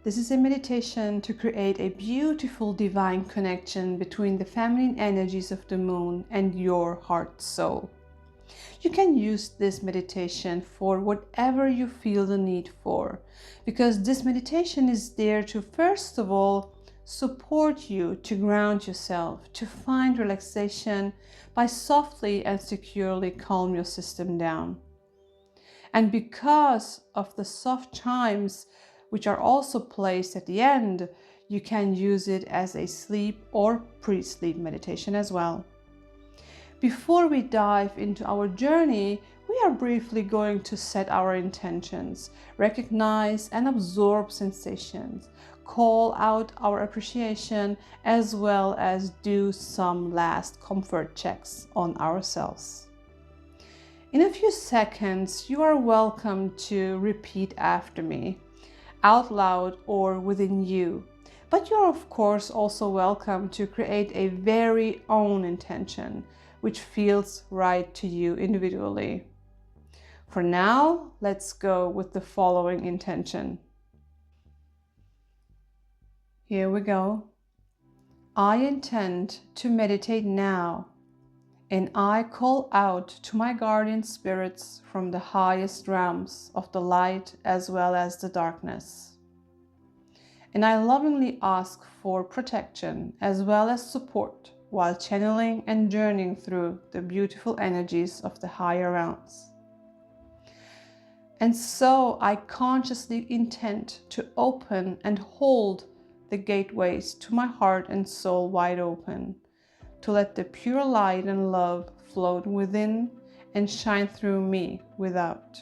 This is a meditation to create a beautiful divine connection between the feminine energies of the moon and your heart soul. You can use this meditation for whatever you feel the need for, because this meditation is there to, first of all, support you to ground yourself, to find relaxation by softly and securely calm your system down. And because of the soft chimes, which are also placed at the end, you can use it as a sleep or pre-sleep meditation as well. Before we dive into our journey, we are briefly going to set our intentions, recognize and absorb sensations, call out our appreciation, as well as do some last comfort checks on ourselves. In a few seconds, you are welcome to repeat after me, out loud or within you. But you're of course also welcome to create a very own intention, which feels right to you individually. For now, let's go with the following intention. Here we go. I intend to meditate now, and I call out to my guardian spirits from the highest realms of the light as well as the darkness. And I lovingly ask for protection as well as support while channeling and journeying through the beautiful energies of the higher realms. And so I consciously intend to open and hold the gateways to my heart and soul wide open, to let the pure light and love flow within and shine through me without,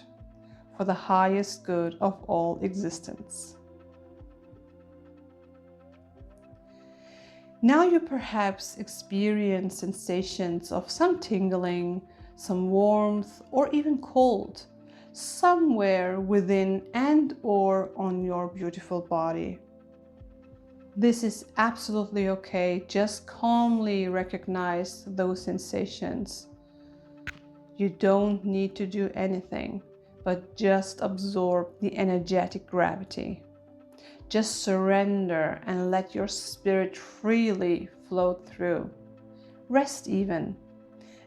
for the highest good of all existence. Now you perhaps experience sensations of some tingling, some warmth, or even cold, somewhere within and or on your beautiful body. This is absolutely okay. Just calmly recognize those sensations. You don't need to do anything, but just absorb the energetic gravity. Just surrender and let your spirit freely flow through. Rest even,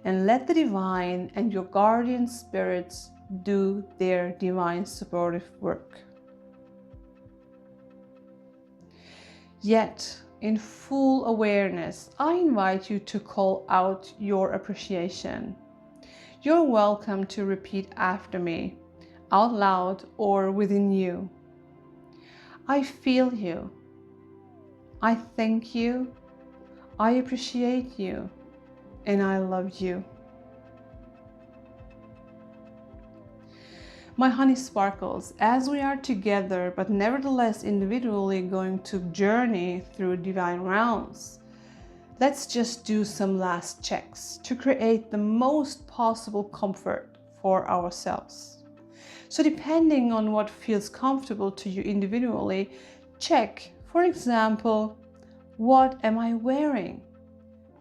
and let the divine and your guardian spirits do their divine supportive work. Yet, in full awareness, I invite you to call out your appreciation. You're welcome to repeat after me, out loud or within you. I feel you. I thank you. I appreciate you. And I love you. My honey sparkles, as we are together, but nevertheless individually going to journey through divine realms, let's just do some last checks to create the most possible comfort for ourselves. So depending on what feels comfortable to you individually, check, for example, what am I wearing?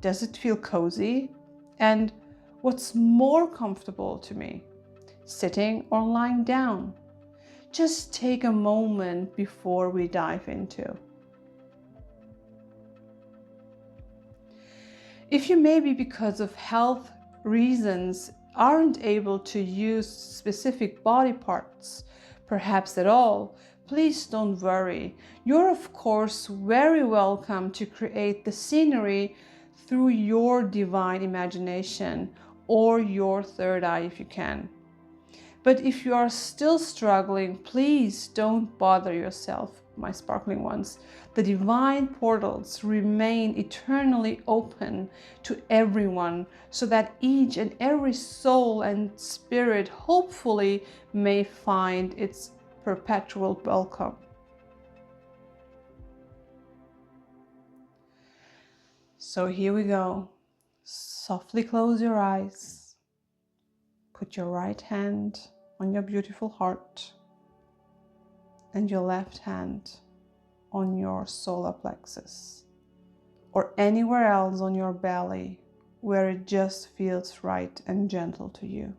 Does it feel cozy? And what's more comfortable to me? Sitting or lying down? Just take a moment before we dive into. If you maybe because of health reasons aren't able to use specific body parts, perhaps at all, please don't worry. You're of course very welcome to create the scenery through your divine imagination or your third eye if you can. But if you are still struggling, please don't bother yourself, my sparkling ones. The divine portals remain eternally open to everyone, so that each and every soul and spirit hopefully may find its perpetual welcome. So here we go. Softly close your eyes. Put your right hand on your beautiful heart and your left hand on your solar plexus, or anywhere else on your belly where it just feels right and gentle to you.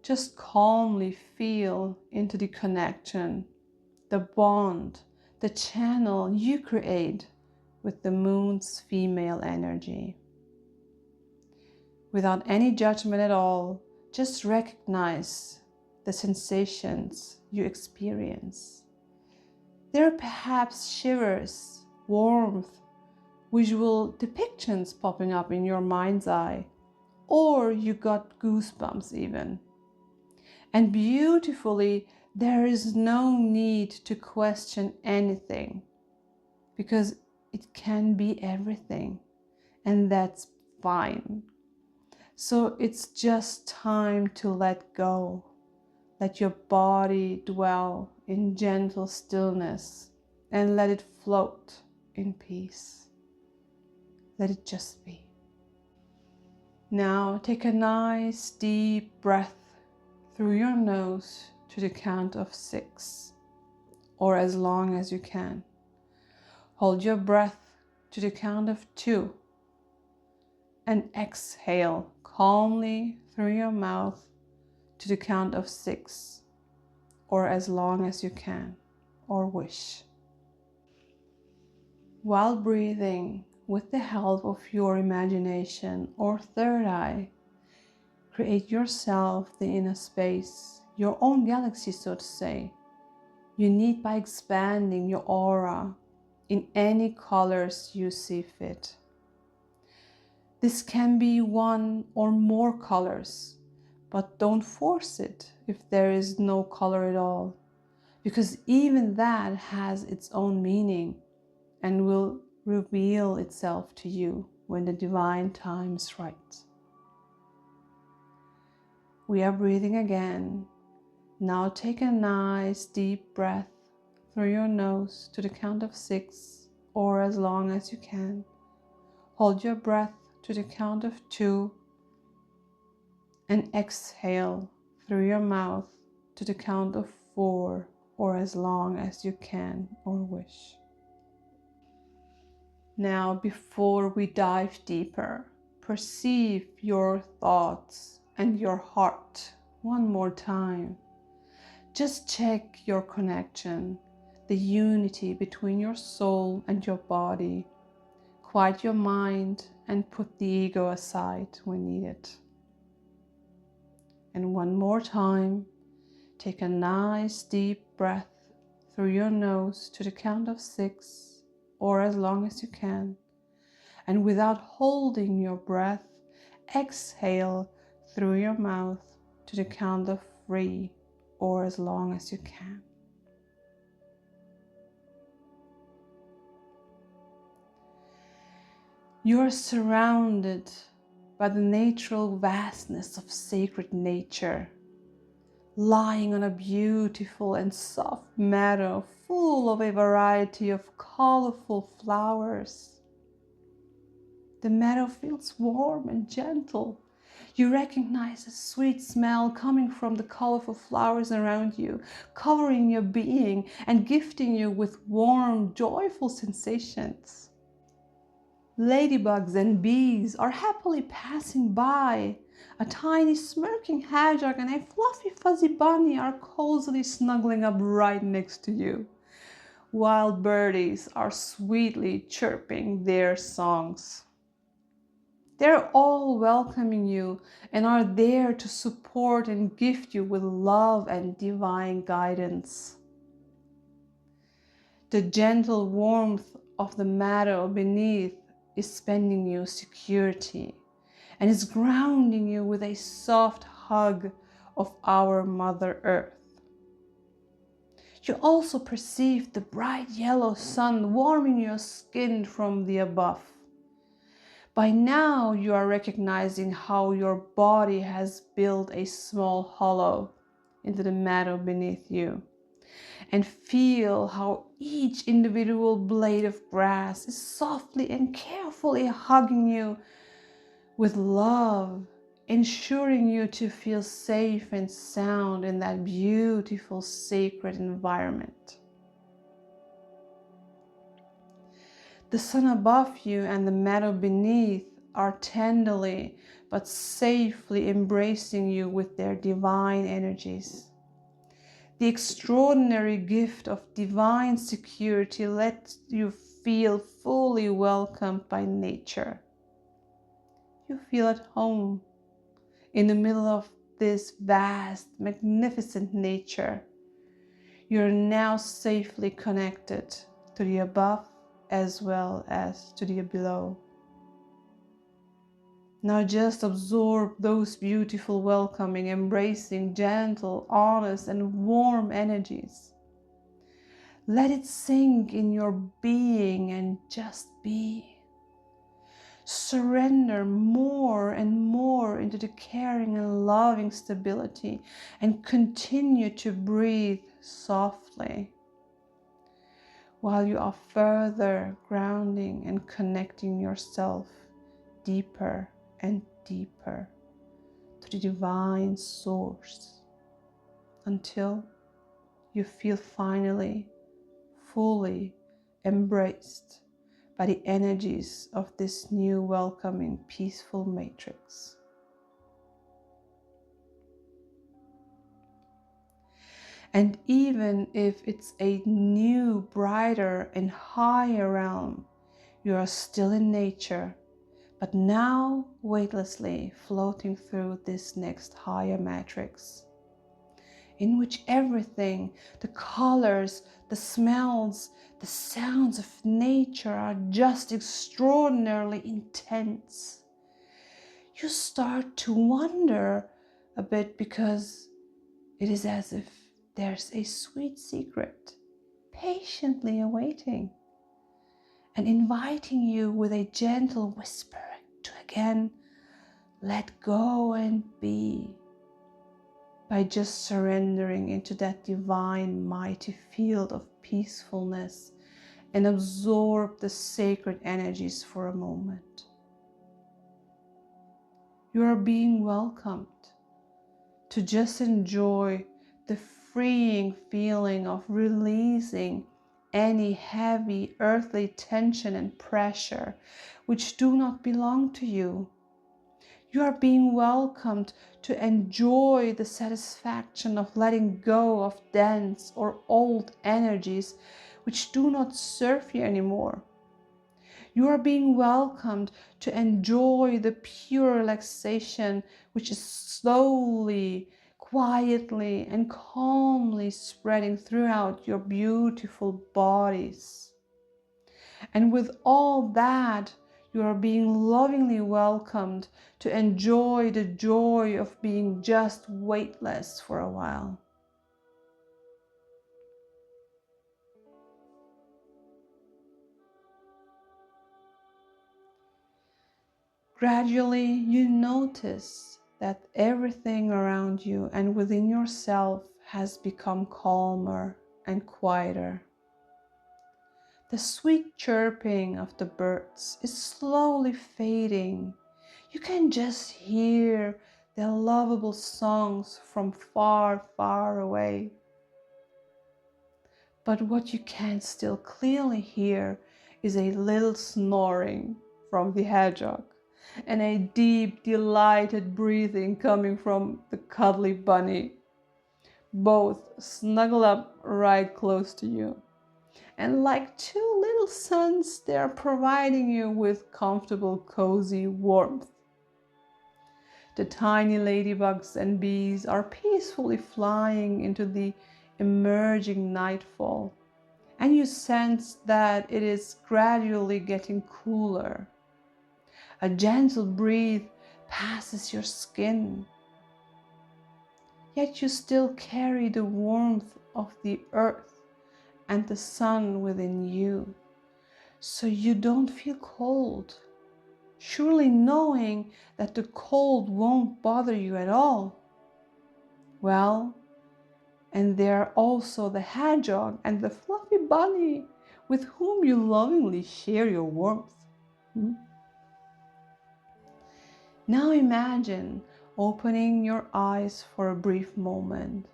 Just calmly feel into the connection the bond, the channel you create with the moon's female energy. Without any judgment at all, just recognize the sensations you experience. There are perhaps shivers, warmth, visual depictions popping up in your mind's eye, or you got goosebumps even. And beautifully, there is no need to question anything, because it can be everything, and that's fine. So it's just time to let go. Let your body dwell in gentle stillness and let it float in peace. Let it just be. Now take a nice deep breath through your nose to the count of 6, or as long as you can. Hold your breath to the count of 2 and exhale calmly through your mouth to the count of 6, or as long as you can or wish. While breathing, with the help of your imagination or third eye, create yourself the inner space, your own galaxy, so to say, you need by expanding your aura in any colors you see fit. This can be one or more colors, but don't force it if there is no color at all, because even that has its own meaning and will reveal itself to you when the divine time is right. We are breathing again. Now take a nice deep breath through your nose to the count of 6, or as long as you can. Hold your breath to the count of 2 and exhale through your mouth to the count of 4, or as long as you can or wish. Now, before we dive deeper, perceive your thoughts and your heart one more time. Just check your connection, the unity between your soul and your body. Quiet your mind and put the ego aside when needed. And one more time, take a nice deep breath through your nose to the count of 6, or as long as you can. And without holding your breath, exhale through your mouth to the count of 3, or as long as you can. You are surrounded by the natural vastness of sacred nature, lying on a beautiful and soft meadow full of a variety of colorful flowers. The meadow feels warm and gentle. You recognize a sweet smell coming from the colorful flowers around you, covering your being and gifting you with warm, joyful sensations. Ladybugs and bees are happily passing by. A tiny smirking hedgehog and a fluffy fuzzy bunny are cozily snuggling up right next to you. Wild birdies are sweetly chirping their songs. They're all welcoming you and are there to support and gift you with love and divine guidance. The gentle warmth of the meadow beneath is spending you security and is grounding you with a soft hug of our Mother Earth. You also perceive the bright yellow sun warming your skin from the above. By now you are recognizing how your body has built a small hollow into the meadow beneath you, and feel how each individual blade of grass is softly and carefully hugging you with love, ensuring you to feel safe and sound in that beautiful sacred environment. The sun above you and the meadow beneath are tenderly but safely embracing you with their divine energies. The extraordinary gift of divine security lets you feel fully welcomed by nature. You feel at home in the middle of this vast, magnificent nature. You're now safely connected to the above as well as to the below. Now just absorb those beautiful, welcoming, embracing, gentle, honest, and warm energies. Let it sink in your being and just be. Surrender more and more into the caring and loving stability and continue to breathe softly while you are further grounding and connecting yourself deeper and deeper to the divine source until you feel finally fully embraced by the energies of this new, welcoming, peaceful matrix. And even if it's a new, brighter, and higher realm, you are still in nature, but now weightlessly floating through this next higher matrix, in which everything, the colors, the smells, the sounds of nature are just extraordinarily intense. You start to wonder a bit because it is as if there's a sweet secret patiently awaiting and inviting you with a gentle whisper to again let go and be, by just surrendering into that divine mighty field of peacefulness and absorb the sacred energies for a moment. You are being welcomed to just enjoy the freeing feeling of releasing any heavy earthly tension and pressure which do not belong to you. You are being welcomed to enjoy the satisfaction of letting go of dense or old energies which do not serve you anymore. You are being welcomed to enjoy the pure relaxation which is slowly, quietly, and calmly spreading throughout your beautiful bodies. And with all that, you are being lovingly welcomed to enjoy the joy of being just weightless for a while. Gradually, you notice that everything around you and within yourself has become calmer and quieter. The sweet chirping of the birds is slowly fading. You can just hear their lovable songs from far, far away. But what you can still clearly hear is a little snoring from the hedgehog and a deep, delighted breathing coming from the cuddly bunny, both snuggled up right close to you. And like two little suns, they are providing you with comfortable, cozy warmth. The tiny ladybugs and bees are peacefully flying into the emerging nightfall, and you sense that it is gradually getting cooler. A gentle breeze passes your skin, yet you still carry the warmth of the earth and the sun within you, so you don't feel cold, surely knowing that the cold won't bother you at all. Well, and there are also the hedgehog and the fluffy bunny with whom you lovingly share your warmth. Now imagine opening your eyes for a brief moment.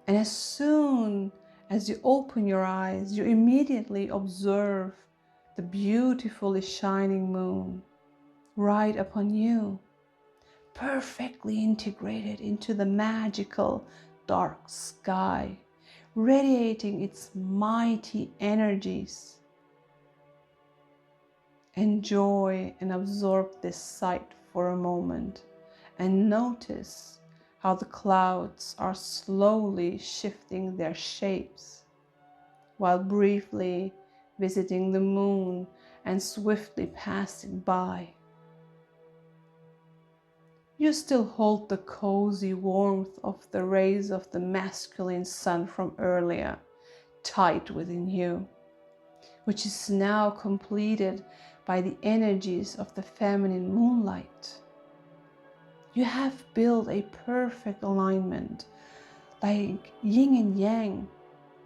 And as soon as you open your eyes, you immediately observe the beautifully shining moon right upon you, perfectly integrated into the magical, dark sky, radiating its mighty energies. Enjoy and absorb this sight for a moment and notice how the clouds are slowly shifting their shapes while briefly visiting the moon and swiftly passing by. You still hold the cozy warmth of the rays of the masculine sun from earlier tight within you, which is now completed by the energies of the feminine moonlight. You have built a perfect alignment, like yin and yang.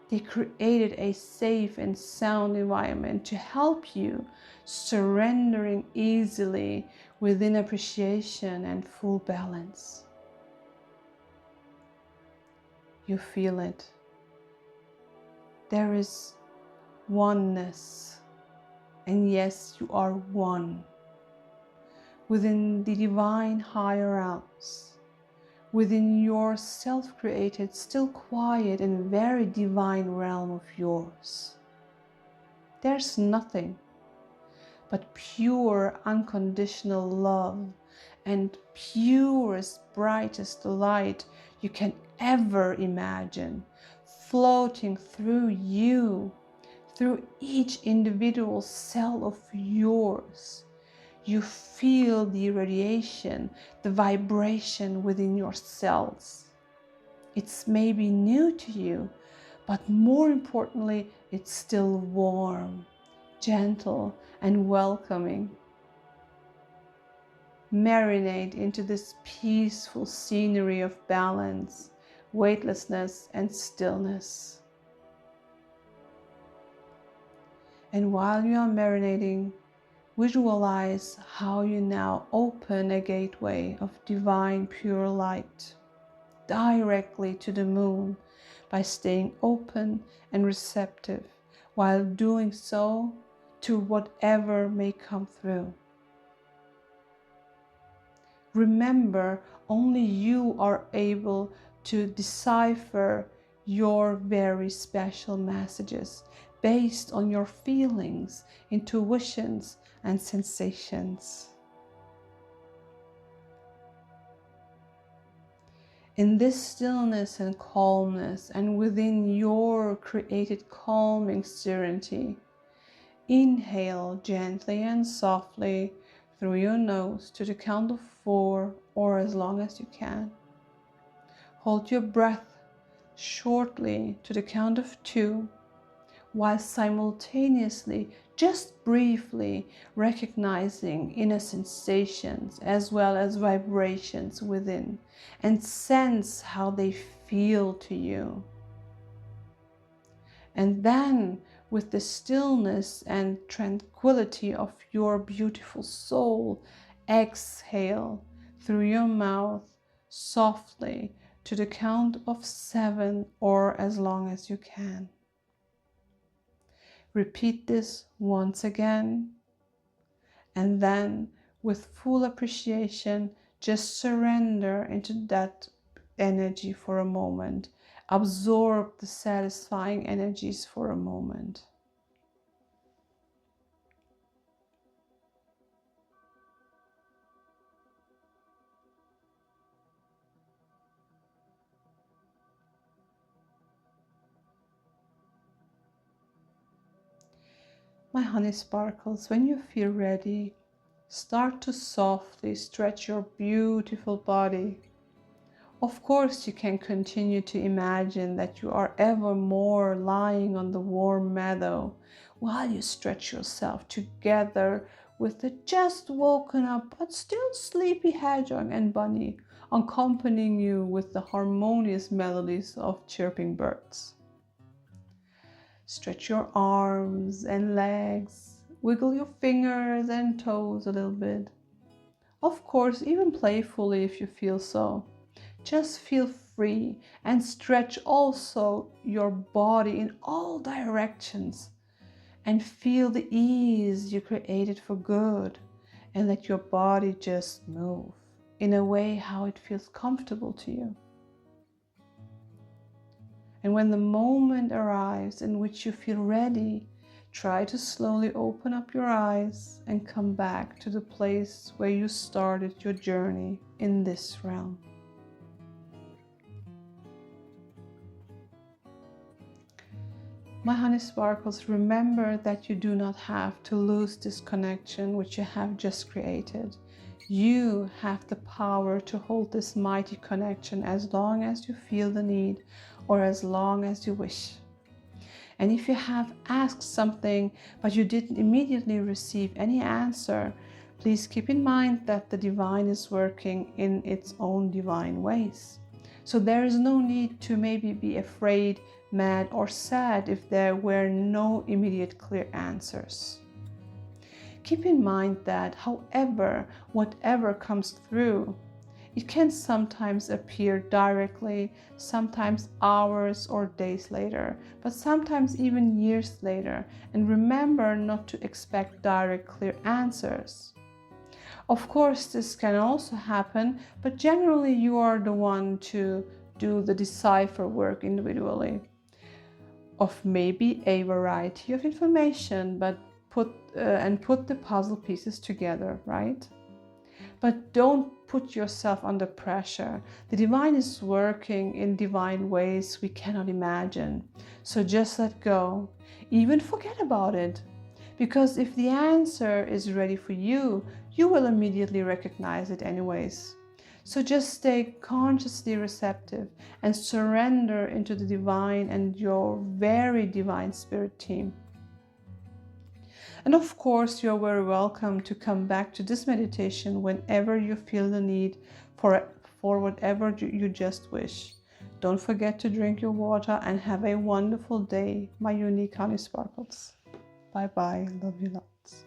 They created a safe and sound environment to help you surrendering easily within appreciation and full balance. You feel it. There is oneness. And yes, you are one within the divine higher realms, within your self-created, still quiet and very divine realm of yours. There's nothing but pure unconditional love and purest, brightest light you can ever imagine, floating through you, through each individual cell of yours. You feel the radiation, the vibration within your cells. It's maybe new to you, but more importantly, it's still warm, gentle, and welcoming. Marinate into this peaceful scenery of balance, weightlessness, and stillness. And while you are marinating, visualize how you now open a gateway of divine pure light directly to the moon by staying open and receptive while doing so to whatever may come through. Remember, only you are able to decipher your very special messages based on your feelings, intuitions, and sensations. In this stillness and calmness, and within your created calming serenity, inhale gently and softly through your nose to the count of 4 or as long as you can. Hold your breath shortly to the count of 2, while simultaneously, just briefly recognizing inner sensations as well as vibrations within, and sense how they feel to you. And then, with the stillness and tranquility of your beautiful soul, exhale through your mouth softly to the count of 7 or as long as you can. Repeat this once again, and then with full appreciation, just surrender into that energy for a moment. Absorb the satisfying energies for a moment. My honey sparkles, when you feel ready, start to softly stretch your beautiful body. Of course, you can continue to imagine that you are ever more lying on the warm meadow while you stretch yourself together with the just woken up but still sleepy hedgehog and bunny accompanying you with the harmonious melodies of chirping birds. Stretch your arms and legs, wiggle your fingers and toes a little bit. Of course, even playfully if you feel so. Just feel free and stretch also your body in all directions and feel the ease you created for good, and let your body just move in a way how it feels comfortable to you. And when the moment arrives in which you feel ready, try to slowly open up your eyes and come back to the place where you started your journey in this realm. My honey sparkles, remember that you do not have to lose this connection which you have just created. You have the power to hold this mighty connection as long as you feel the need or as long as you wish. And if you have asked something but you didn't immediately receive any answer, please keep in mind that the divine is working in its own divine ways. So there is no need to maybe be afraid, mad, or sad if there were no immediate clear answers. Keep in mind that whatever comes through, it can sometimes appear directly, sometimes hours or days later, but sometimes even years later. And remember not to expect direct, clear answers. Of course, this can also happen, but generally you are the one to do the decipher work individually of maybe a variety of information, but put the puzzle pieces together, right? But don't put yourself under pressure. The divine is working in divine ways we cannot imagine. So just let go, even forget about it. Because if the answer is ready for you, you will immediately recognize it anyways. So just stay consciously receptive and surrender into the divine and your very divine spirit team. And of course, you're very welcome to come back to this meditation whenever you feel the need for whatever you just wish. Don't forget to drink your water and have a wonderful day, my unique honey sparkles. Bye bye. Love you lots.